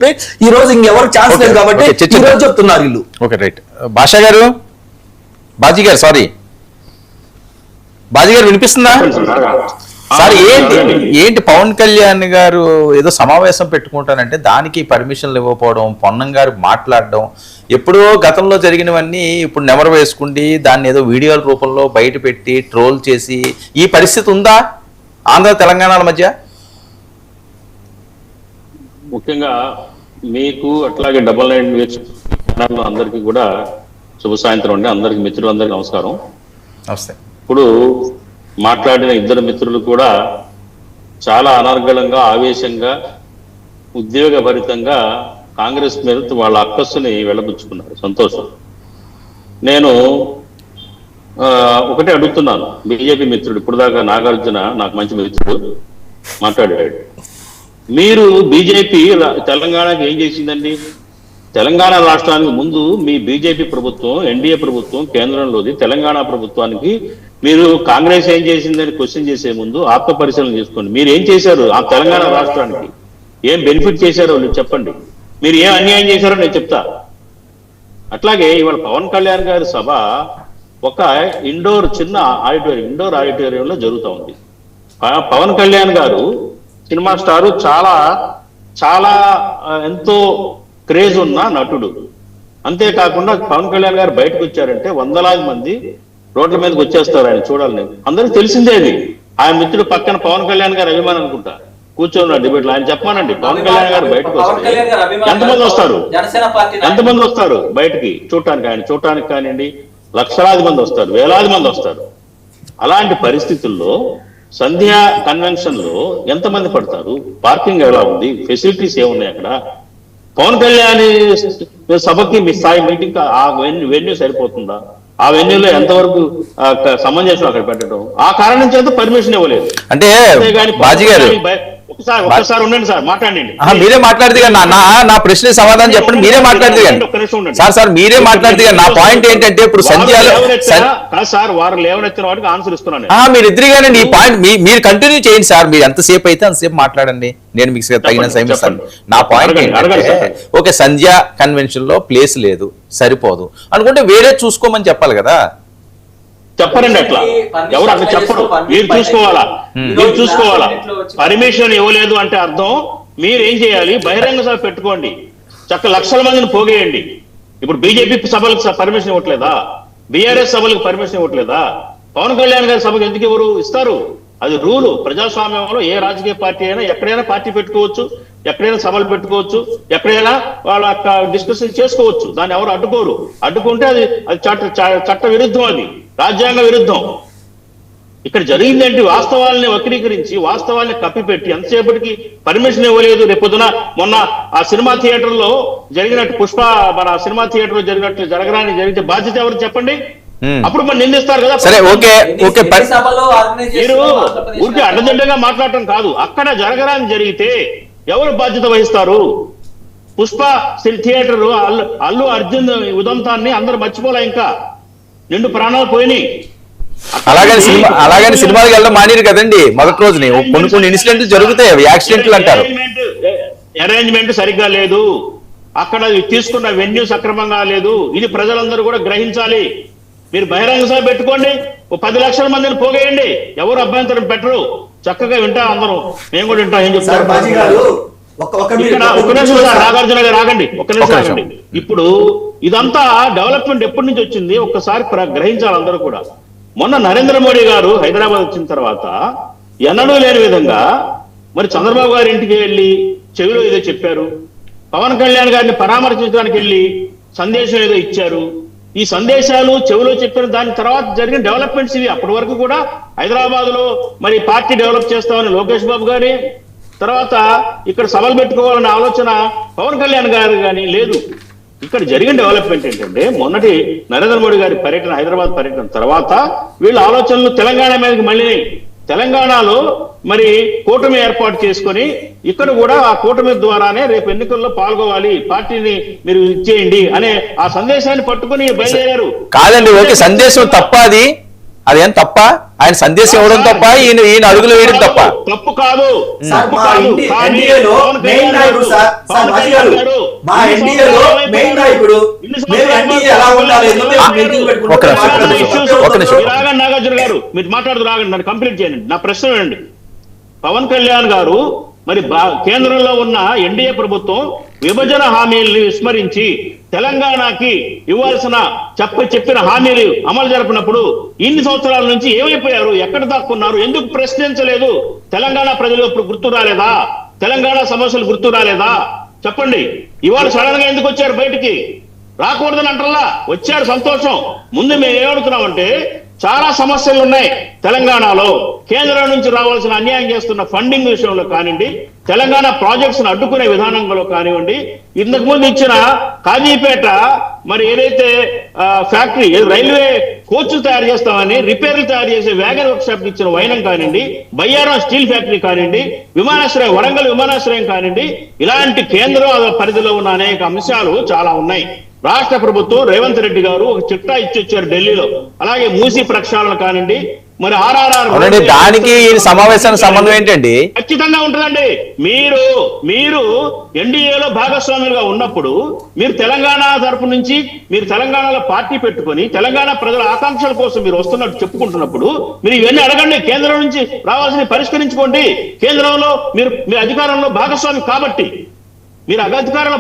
ఈ రోజు ఇంకెవరు ఛాన్స్ లేదు కాబట్టి ఈ రోజు చెప్తున్నారు వీళ్ళు. Okay right. బాషా గారు, బాజీ గారు, సారీ బాజీ గారు వినిపిస్తుందా సార్? ఏంటి పవన్ కళ్యాణ్ గారు ఏదో సమావేశం పెట్టుకుంటానంటే దానికి పర్మిషన్లు ఇవ్వకపోవడం, పొన్నం గారు మాట్లాడడం, ఎప్పుడో గతంలో జరిగినవన్నీ ఇప్పుడు నెమరు వేసుకుండి దాన్ని ఏదో వీడియోల రూపంలో బయట పెట్టి ట్రోల్ చేసి ఈ పరిస్థితి ఉందా ఆంధ్ర తెలంగాణల మధ్య? ముఖ్యంగా మీకు అట్లాగే డబల్ నైన్ అందరికీ కూడా శుభ సాయంత్రం అండి. అందరికి మిత్రులందరికీ నమస్కారం. నమస్తే. ఇప్పుడు మాట్లాడిన ఇద్దరు మిత్రులు కూడా చాలా అనర్గళంగా, ఆవేశంగా, ఉద్వేగభరితంగా కాంగ్రెస్ మీద వాళ్ళ అక్కస్సుని వెళ్ళబుచ్చుకున్నారు. సంతోషం. నేను ఒకటే అడుగుతున్నాను, బీజేపీ మిత్రుడు ఇప్పుడు దాకా నాగార్జున నాకు మంచి మిత్రుడు మాట్లాడాడు. మీరు బీజేపీ తెలంగాణకి ఏం చేసిందండి? తెలంగాణ రాష్ట్రానికి ముందు మీ బీజేపీ ప్రభుత్వం, ఎన్డీఏ ప్రభుత్వం కేంద్రంలోది, తెలంగాణ ప్రభుత్వానికి మీరు కాంగ్రెస్ ఏం చేసిందని క్వశ్చన్ చేసే ముందు ఆత్మ పరిశీలన చేసుకోండి. మీరు ఏం చేశారు ఆ తెలంగాణ రాష్ట్రానికి? ఏం బెనిఫిట్ చేశారో మీరు చెప్పండి. మీరు ఏం అన్యాయం చేశారో నేను చెప్తా. అట్లాగే ఇవాళ పవన్ కళ్యాణ్ గారి సభ ఒక చిన్న ఇండోర్ ఆడిటోరియంలో జరుగుతూ ఉంది. పవన్ కళ్యాణ్ గారు సినిమా స్టారు, చాలా చాలా ఎంతో క్రేజ్ ఉన్న నటుడు. అంతేకాకుండా పవన్ కళ్యాణ్ గారు బయటకు వచ్చారంటే వందలాది మంది రోడ్ల మీదకి వచ్చేస్తారు ఆయన చూడాలని. అందరికి తెలిసిందే అది. ఆయన మిత్రుడు పక్కన పవన్ కళ్యాణ్ గారు అభిమానం అనుకుంటా కూర్చొని డిబేట్లు ఆయన చెప్పానండి. పవన్ కళ్యాణ్ గారు బయటకు వస్తే ఎంతమంది వస్తారు బయటికి చూడటానికి? ఆయన చూడటానికి కానివ్వండి, లక్షలాది మంది వస్తారు, వేలాది మంది వస్తారు. అలాంటి పరిస్థితుల్లో సంధ్యా కన్వెన్షన్ లో ఎంతమంది పడతారు? పార్కింగ్ ఎలా ఉంది? ఫెసిలిటీస్ ఏమున్నాయి అక్కడ? పవన్ కళ్యాణ్ సభకి మీ స్థాయి మీటింగ్ ఆ వెన్యూ సరిపోతుందా? ఆ వెన్యూలో ఎంతవరకు సమంజసం అక్కడ పెట్టడం? ఆ కారణం చేత పర్మిషన్ ఇవ్వలేదు. అంటే బాజీ గారు ఒకసారి ఉండండి సార్, మాట్లాడండి. మీరే మాట్లాడితే నా ప్రశ్న సమాధానం చెప్పండి. మీరే మాట్లాడితే సార్ మీరే మాట్లాడితే నా పాయింట్ ఏంటంటే ఇప్పుడు సంధ్యాలో సార్ వారు లేవనెత్తిన వాటికి ఆన్సర్ ఇస్తున్నాను. మీరు ఇద్దరిగానే ఈ పాయింట్ మీరు కంటిన్యూ చేయండి సార్. మీరు ఎంతసేపు అయితే అంతసేపు మాట్లాడండి, నేను మీకు తగిన సమయం. నా పాయింట్ ఏంటంటే ఓకే, సంధ్యా కన్వెన్షన్ లో ప్లేస్ లేదు, సరిపోదు అనుకుంటే వేరే చూసుకోమని చెప్పాలి కదా. చెప్పరండి అట్లా, ఎవరు అట్లా చెప్పరు. మీరు చూసుకోవాలా. పర్మిషన్ ఇవ్వలేదు అంటే అర్థం మీరు ఏం చేయాలి? బహిరంగ సభ పెట్టుకోండి, లక్షల మందిని పోగేయండి. ఇప్పుడు బీజేపీ సభలకు పర్మిషన్ ఇవ్వట్లేదా? బీఆర్ఎస్ సభలకు పర్మిషన్ ఇవ్వట్లేదా? పవన్ కళ్యాణ్ గారి సభకు ఎందుకు ఎవరు ఇస్తారు? అది రూలు. ప్రజాస్వామ్యంలో ఏ రాజకీయ పార్టీ అయినా ఎక్కడైనా పార్టీ పెట్టుకోవచ్చు, ఎక్కడైనా సభలు పెట్టుకోవచ్చు, ఎక్కడైనా వాళ్ళ డిస్కషన్ చేసుకోవచ్చు. దాన్ని ఎవరు అడ్డుకోరు. అడ్డుకుంటే అది చట్ట విరుద్ధం, అది రాజ్యాంగ విరుద్ధం. ఇక్కడ జరిగిందేంటి? వాస్తవాల్ని వక్రీకరించి, వాస్తవాల్ని కప్పిపెట్టి ఎంతసేపటికి పర్మిషన్ ఇవ్వలేదు. రేపొద్దున మొన్న ఆ సినిమా థియేటర్లో జరిగినట్టు మన సినిమా థియేటర్లో జరగరాని జరిగితే బాధ్యత ఎవరు చెప్పండి? అప్పుడు మనం నిందిస్తారు కదా. సరే ఓకే, మీరు ఊరికి అడ్డదిడ్డగా మాట్లాడటం కాదు. అక్కడ జరగరాని జరిగితే ఎవరు బాధ్యత వహిస్తారు? పుష్ప థియేటర్ అల్లు అర్జున్ ఉదంతాన్ని అందరూ మర్చిపోలే, ఇంకా నిండు ప్రాణాలు పోయినాయి. అలాగని సినిమాకి వెళ్ళడం మానేరు కదండి. మొదటి రోజుని కొన్ని ఇన్సిడెంట్లు జరుగుతాయి, అవి యాక్సిడెంట్లు అంటారు. అరేంజ్మెంట్ సరిగ్గా లేదు, అక్కడ తీసుకున్న వెన్యూ సక్రమంగా లేదు. ఇది ప్రజలందరూ కూడా గ్రహించాలి. మీరు బహిరంగ సభ పెట్టుకోండి, 10 లక్షల మందిని పోగేయండి, ఎవరు అభ్యంతరం పెట్టరు. చక్కగా వింటా అందరూ, మేము కూడా వింటాం. ఏం చెప్తారు? నాగార్జున గారు ఆగండి, ఒక్క నిమిషం ఆగండి. ఇప్పుడు ఇదంతా డెవలప్మెంట్ ఎప్పటి నుంచి వచ్చింది ఒక్కసారి గ్రహించాలి అందరూ కూడా. మొన్న నరేంద్ర మోడీ గారు హైదరాబాద్ వచ్చిన తర్వాత ఎన్నడూ లేని విధంగా మరి చంద్రబాబు గారి ఇంటికి వెళ్ళి చెవిలో ఏదో చెప్పారు. పవన్ కళ్యాణ్ గారిని పరామర్శించడానికి వెళ్ళి సందేశం ఏదో ఇచ్చారు. ఈ సందేశాలు చెవిలో చెప్పిన దాని తర్వాత జరిగిన డెవలప్మెంట్స్ ఇవి. అప్పటి వరకు కూడా హైదరాబాద్ లో మరి పార్టీ డెవలప్ చేస్తామని లోకేష్ బాబు గారి, తర్వాత ఇక్కడ సభలు పెట్టుకోవాలనే ఆలోచన పవన్ కళ్యాణ్ గారు కానీ లేదు. ఇక్కడ జరిగిన డెవలప్మెంట్ ఏంటంటే మొన్నటి నరేంద్ర మోడీ గారి పర్యటన, హైదరాబాద్ పర్యటన తర్వాత వీళ్ళ ఆలోచనలు తెలంగాణ మీదకి మళ్ళినాయి. తెలంగాణలో మరి కూటమి ఏర్పాటు చేసుకొని ఇక్కడ కూడా ఆ కూటమి ద్వారానే రేపు ఎన్నికల్లో పాల్గొవాలి, పార్టీని మీరు ఇచ్చేయండి అనే ఆ సందేశాన్ని పట్టుకుని బయలుదేరారు. కాదండి, ఓకే, సందేశం తప్ప అది అదేం తప్ప? ఆయన సందేశం ఇవ్వడం తప్ప, ఈయన అడుగులు వేయడం తప్ప? తప్పు కాదు. సార్, మా ఎన్డీఏలో మెయిన్ నాయకుడు సార్, మాజీ గారు, మా ఎన్డీఏలో మెయిన్ నాయకుడు, మేము ఎన్డీఏ ఎలా ఉండాలి నాగార్జున గారు మీరు మాట్లాడుతూ రాగండి, నన్ను కంప్లీట్ చేయండి. నా ప్రశ్న వినండి. పవన్ కళ్యాణ్ గారు మరి కేంద్రంలో ఉన్న ఎన్డీఏ ప్రభుత్వం విభజన హామీల్ని విస్మరించి తెలంగాణకి ఇవ్వాల్సిన చెప్పిన హామీలు అమలు జరిపినప్పుడు ఇన్ని సంవత్సరాల నుంచి ఏమైపోయారు? ఎక్కడ దాక్కున్నారు? ఎందుకు ప్రశ్నించలేదు? తెలంగాణ ప్రజలు ఇప్పుడు గుర్తు రాలేదా? తెలంగాణ సమస్యలు గుర్తు రాలేదా? చెప్పండి. ఇవాళ సడన్ గా ఎందుకు వచ్చారు బయటికి? రాకూడదని అంటారా? వచ్చారు, సంతోషం. ముందు మేము ఏమడుగుతున్నామంటే చాలా సమస్యలు ఉన్నాయి తెలంగాణలో. కేంద్రం నుంచి రావాల్సిన అన్యాయం చేస్తున్న ఫండింగ్ విషయంలో కానివ్వండి, తెలంగాణ ప్రాజెక్ట్స్ అడ్డుకునే విధానంలో కానివ్వండి, ఇంతకు ముందు ఇచ్చిన కాజీపేట మరి ఏదైతే ఫ్యాక్టరీ రైల్వే కోచ్లు తయారు చేస్తామని రిపేర్లు తయారు చేసే వ్యాగన్ వర్క్ షాప్ ఇచ్చిన వైనం కానివ్వండి, బయ్యారం స్టీల్ ఫ్యాక్టరీ కానివ్వండి, విమానాశ్రయం వరంగల్ విమానాశ్రయం కానివ్వండి, ఇలాంటి కేంద్రం పరిధిలో ఉన్న అనేక అంశాలు చాలా ఉన్నాయి. రాష్ట్ర ప్రభుత్వం రేవంత్ రెడ్డి గారు ఒక చిట్టా ఇచ్చొచ్చారు ఢిల్లీలో. అలాగే మూసీ ప్రక్షాళన కానివ్వండి, మరి ఆర్ఆర్ఆర్ దానికి సమావేశానికి సంబంధం ఏంటండి? ఖచ్చితంగా ఉంటుందండి. మీరు ఎన్డీఏలో భాగస్వాములుగా ఉన్నప్పుడు మీరు తెలంగాణ తరపు నుంచి మీరు తెలంగాణలో పార్టీ పెట్టుకొని తెలంగాణ ప్రజల ఆకాంక్షల కోసం మీరు వస్తున్నట్టు చెప్పుకుంటున్నప్పుడు మీరు ఇవన్నీ అడగండి. కేంద్రం నుంచి రావాల్సిన పరిష్కరించుకోండి. కేంద్రంలో మీరు మీ అధికారంలో భాగస్వామి కాబట్టి మీరు అధికారంలో